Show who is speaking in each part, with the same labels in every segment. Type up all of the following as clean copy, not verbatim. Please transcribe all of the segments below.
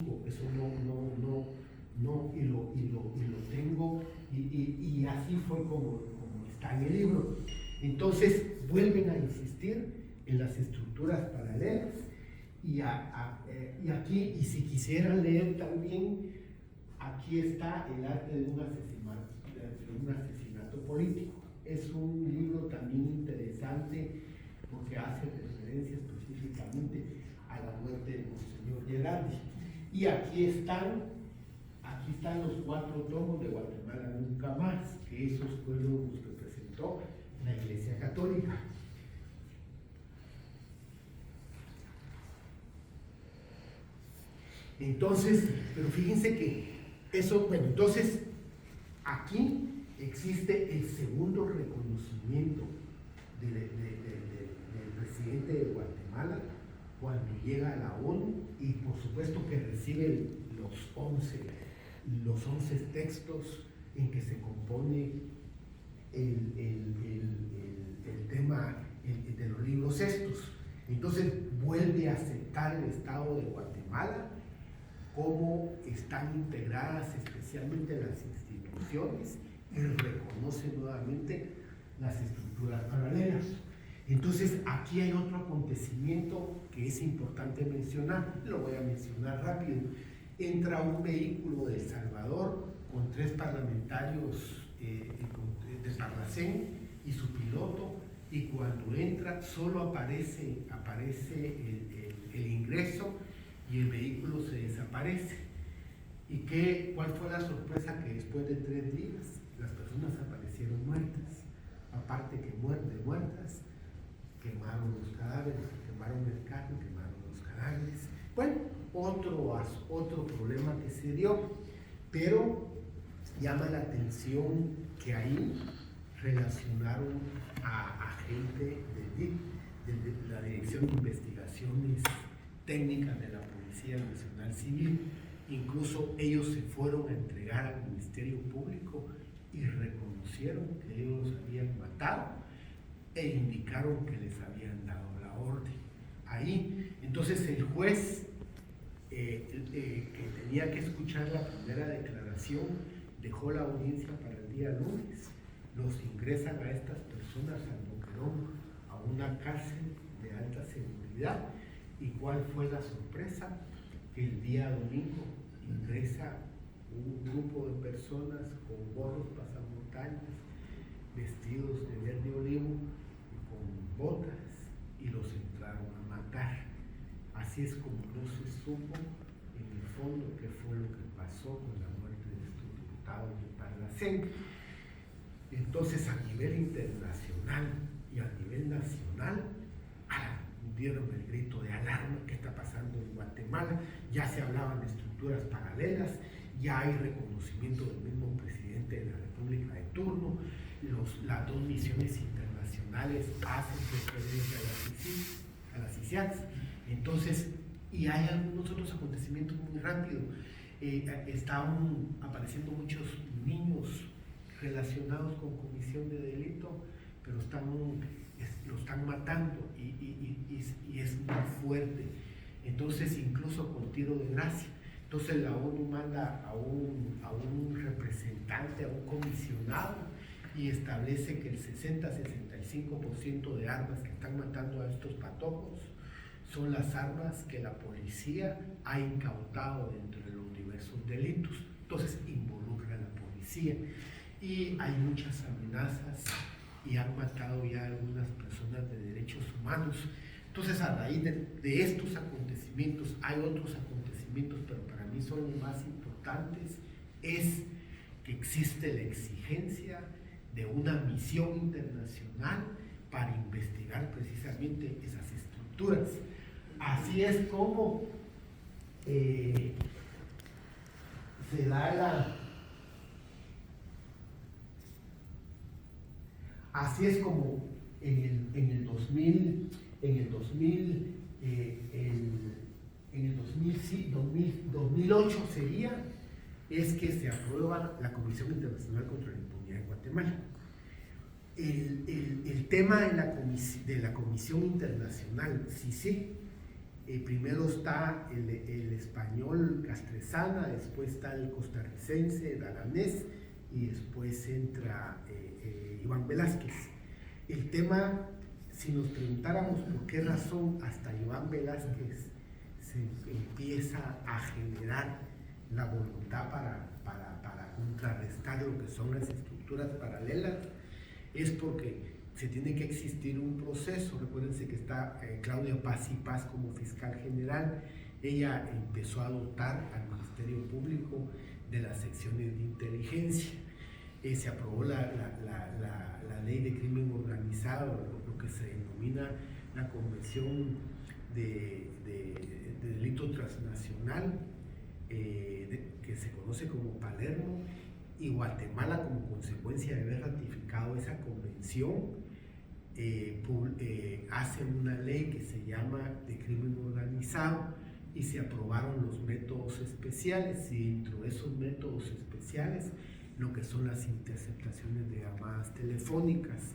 Speaker 1: eso no, y lo tengo, y así fue como está en el libro. Entonces vuelven a insistir en las estructuras paralelas, y aquí, y si quisieran leer también, aquí está El arte de un asesinato político. Es un libro también interesante porque hace referencia específicamente a la muerte de Monseñor Gerardi. Y aquí están los 4 tomos de Guatemala Nunca Más, que esos fueron los que presentó la Iglesia Católica. Entonces, pero fíjense que eso, bueno, entonces aquí existe el segundo reconocimiento del presidente de Guatemala cuando llega a la ONU, y por supuesto que recibe los 11 textos en que se compone el tema de los libros estos. Entonces vuelve a aceptar el Estado de Guatemala, cómo están integradas especialmente las instituciones, y reconoce nuevamente las estructuras paralelas. Entonces aquí hay otro acontecimiento que es importante mencionar, lo voy a mencionar rápido. Entra un vehículo de El Salvador con 3 parlamentarios de Parlacén y su piloto, y cuando entra solo aparece el ingreso, y el vehículo se desaparece. ¿Y cuál fue la sorpresa? Que después de 3 días las personas aparecieron muertas. Aparte que muertas, quemaron los cadáveres, quemaron el carro, quemaron los cadáveres. Bueno, otro problema que se dio, pero llama la atención que ahí relacionaron a gente de la Dirección de Investigaciones Técnicas de la Policía Nacional Civil. Incluso ellos se fueron a entregar al Ministerio Público y reconocieron que ellos los habían matado, e indicaron que les habían dado la orden ahí. Entonces el juez que tenía que escuchar la primera declaración dejó la audiencia para el día lunes. Los ingresan a estas personas al Boquerón, a una cárcel de alta seguridad. ¿Y cuál fue la sorpresa? Que el día domingo ingresa un grupo de personas con gorros pasamontañas, vestidos de verde olivo y con botas, y los entraron a matar. Así es como no se supo en el fondo qué fue lo que pasó con la muerte de estos diputados de Parlacén. Entonces, a nivel internacional y a nivel nacional, dieron el grito de alarma: ¿qué está pasando en Guatemala? Ya se hablaban de estructuras paralelas, ya hay reconocimiento del mismo presidente de la República de turno, las 2 misiones internacionales hacen referencia a las ICIACs. Entonces, y hay algunos otros acontecimientos muy rápidos. Estaban apareciendo muchos niños relacionados con comisión de delito, pero lo están matando, y es muy fuerte. Entonces, incluso con tiro de gracia. Entonces la ONU manda a un representante, a un comisionado, y establece que el 60-65% de armas que están matando a estos patojos son las armas que la policía ha incautado dentro de los diversos delitos. Entonces involucra a la policía, y hay muchas amenazas, y han matado ya algunas personas de derechos humanos. Entonces, a raíz de estos acontecimientos, hay otros acontecimientos, pero para mí son los más importantes. Es que existe la exigencia de una misión internacional para investigar precisamente esas estructuras. Así es como se da así es como en el 2008 sería, es que se aprueba la Comisión Internacional contra la Impunidad en Guatemala. El tema de la Comisión Internacional, sí, Primero está el español Castresana, después está el costarricense Dananés y después entra Iván Velázquez. El tema, si nos preguntáramos por qué razón hasta Iván Velázquez se empieza a generar la voluntad para contrarrestar lo que son las estructuras paralelas, es porque se tiene que existir un proceso. Recuérdense que está Claudia Paz y Paz como fiscal general. Ella empezó a dotar al Ministerio Público de las secciones de inteligencia. Se aprobó la ley de crimen organizado, lo que se denomina la Convención de Delito Transnacional, que se conoce como Palermo, y Guatemala, como consecuencia de haber ratificado esa convención, hace una ley que se llama de crimen organizado y se aprobaron los métodos especiales, y dentro de esos métodos especiales lo que son las interceptaciones de llamadas telefónicas.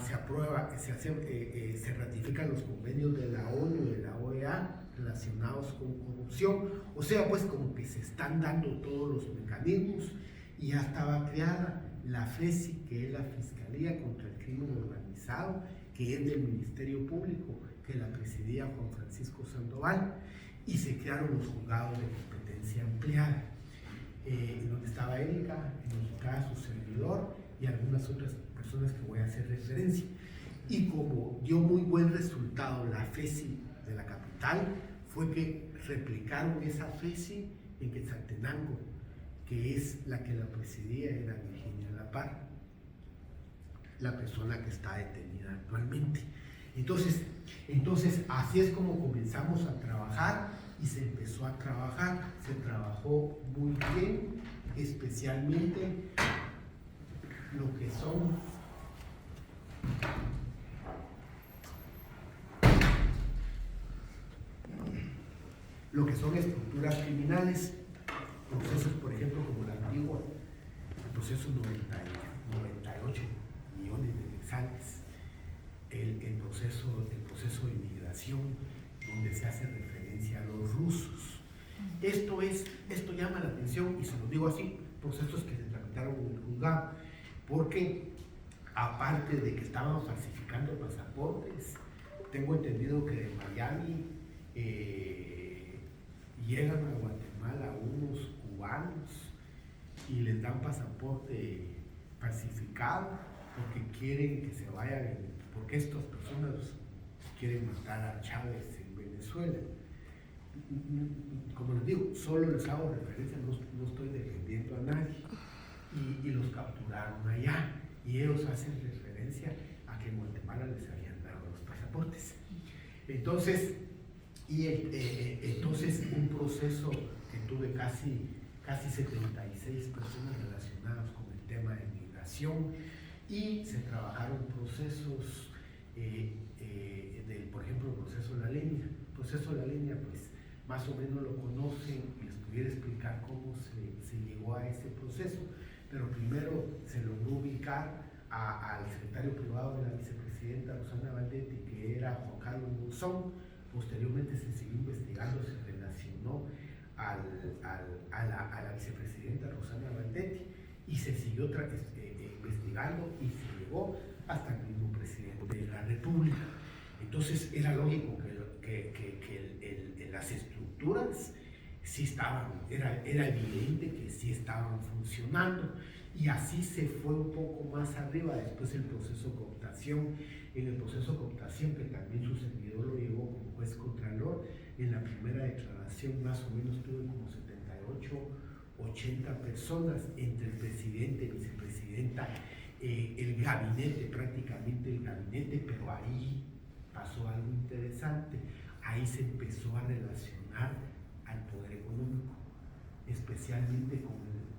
Speaker 1: Se aprueba, se ratifican los convenios de la ONU y de la OEA relacionados con corrupción. O sea, pues como que se están dando todos los mecanismos, y ya estaba creada la FESI, que es la Fiscalía contra el Crimen Organizado, que es del Ministerio Público, que la presidía Juan Francisco Sandoval, y se crearon los juzgados de competencia ampliada, en donde estaba Erika, en donde estaba su servidor y algunas otras personas que voy a hacer referencia. Y como dio muy buen resultado la FESI de la capital, fue que replicaron esa FESI en Quetzaltenango, que es la que la presidía, era Virginia Lapar, la persona que está detenida actualmente. Entonces así es como comenzamos a trabajar, y se empezó a trabajar, se trabajó muy bien, especialmente lo que son estructuras criminales, procesos, por ejemplo, como la antigua, el proceso 98 millones de quetzales, el proceso de migración, donde se hace referencia a los rusos. Esto llama la atención, y se lo digo así, procesos que se tramitaron en el juzgado, porque aparte de que estaban falsificando pasaportes, tengo entendido que de Miami llegan a Guatemala unos cubanos y les dan pasaporte falsificado porque quieren que se vayan, porque estas personas quieren matar a Chávez en Venezuela. Como les digo, solo les hago referencia, no estoy defendiendo a nadie. Y los capturaron allá, y ellos hacen referencia a que en Guatemala les habían dado los pasaportes. Entonces un proceso que tuve casi 76 personas relacionadas con el tema de migración, y se trabajaron procesos por ejemplo, el proceso de la línea. El proceso de la línea, pues más o menos lo conocen, y les pudiera explicar cómo se llegó a ese proceso, pero primero se logró ubicar al secretario privado de la vicepresidenta Rosana Valdetti, que era Juan Carlos Monzón. Posteriormente se siguió investigando, se relacionó a la vicepresidenta Rosana Valdetti, y se siguió investigando, y se llegó hasta el mismo presidente de la República. Entonces era lógico que las estructuras sí estaban, era evidente que sí estaban funcionando, y así se fue un poco más arriba. Después el proceso de cooptación, en el proceso de cooptación, que también su servidor lo llevó como juez contralor, en la primera declaración más o menos tuve como 78, 80 personas, entre el presidente, vicepresidenta, el gabinete, prácticamente el gabinete, pero ahí pasó algo interesante. Ahí se empezó a relacionar al poder económico, especialmente con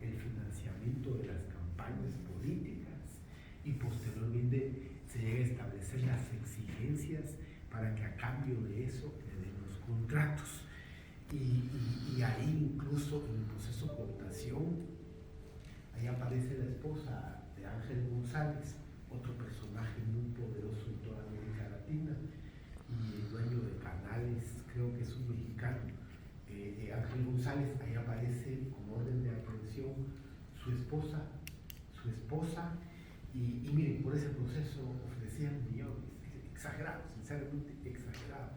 Speaker 1: el financiamiento de las campañas políticas, y posteriormente se llega a establecer las exigencias para que a cambio de eso le den los contratos. Y ahí, incluso en el proceso de cooptación, ahí aparece la esposa de Ángel González, otro personaje muy poderoso en toda América Latina, y el dueño de Canales, creo que es un mexicano, Ángel González. Ahí aparece como orden de aprehensión su esposa, y miren, por ese proceso ofrecían millones, exagerado, sinceramente exagerado.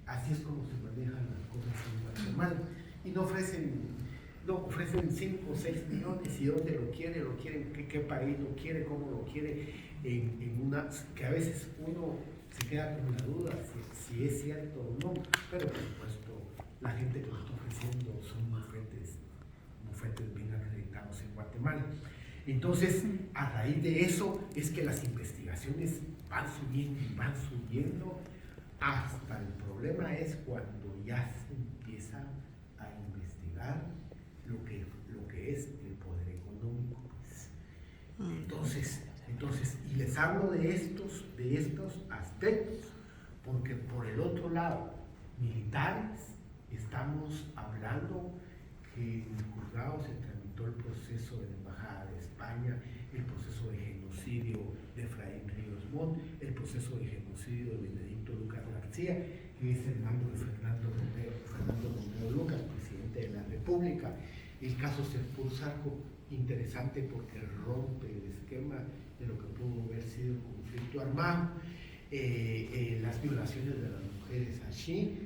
Speaker 1: Así es como se manejan las cosas en Guatemala. Y no ofrecen 5 o 6 millones, y dónde lo quieren, qué país lo quiere, cómo lo quiere, en una que a veces uno se queda con la duda si es cierto o no, pero por supuesto la gente que lo está ofreciendo son bufetes bien acreditados en Guatemala. Entonces, a raíz de eso es que las investigaciones van subiendo, hasta el problema es cuando ya se empieza a investigar lo que es el poder económico. Entonces, y les hablo de estos aspectos, porque por el otro lado, militares, estamos hablando que en el juzgado se tramitó el proceso de la Embajada de España, el proceso de genocidio de Efraín Ríos Montt, el proceso de genocidio de Benedicto Lucas García, que es hermano de Fernando Romero Lucas, presidente de la República. El caso Serpur-Sarco, interesante porque rompe el esquema de lo que pudo haber sido el conflicto armado, las violaciones de las mujeres allí,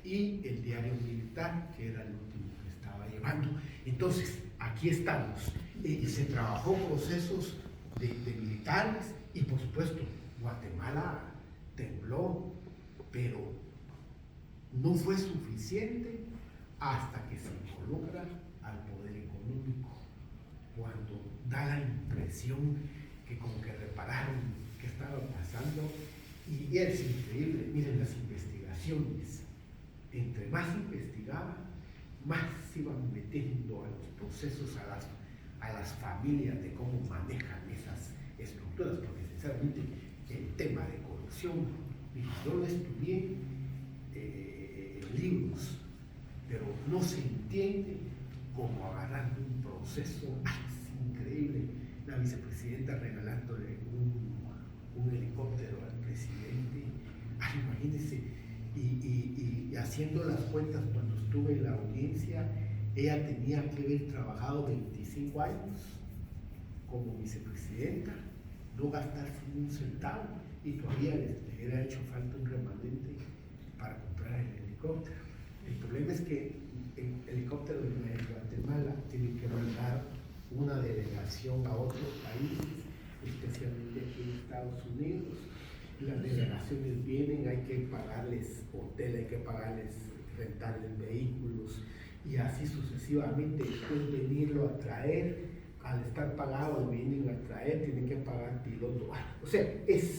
Speaker 1: y el diario militar, que era el último que estaba llevando. Entonces, aquí estamos. Se trabajó procesos de militares, y por supuesto, Guatemala tembló, pero no fue suficiente hasta que se involucra al poder económico, cuando da la impresión que como que repararon qué estaba pasando. Y es increíble, miren las investigaciones. Entre más investigaban, más se iban metiendo a los procesos, a las familias, de cómo manejan esas estructuras, porque sinceramente el tema de corrupción, yo lo estudié en libros, pero no se entiende como agarrando un proceso. Es increíble, la vicepresidenta regalándole un helicóptero al presidente. Imagínense, y haciendo las cuentas, cuando estuve en la audiencia, ella tenía que haber trabajado 25 años como vicepresidenta, no gastarse ni un centavo, y todavía le hubiera hecho falta un remanente para comprar el helicóptero. El problema es que el helicóptero de Guatemala tiene que mandar una delegación a otros países, especialmente aquí en Estados Unidos. Las delegaciones vienen, hay que pagarles hotel, hay que pagarles, rentarles vehículos, y así sucesivamente. Después venirlo a traer, al estar pagado, lo vienen a traer, tienen que pagar piloto. O sea, es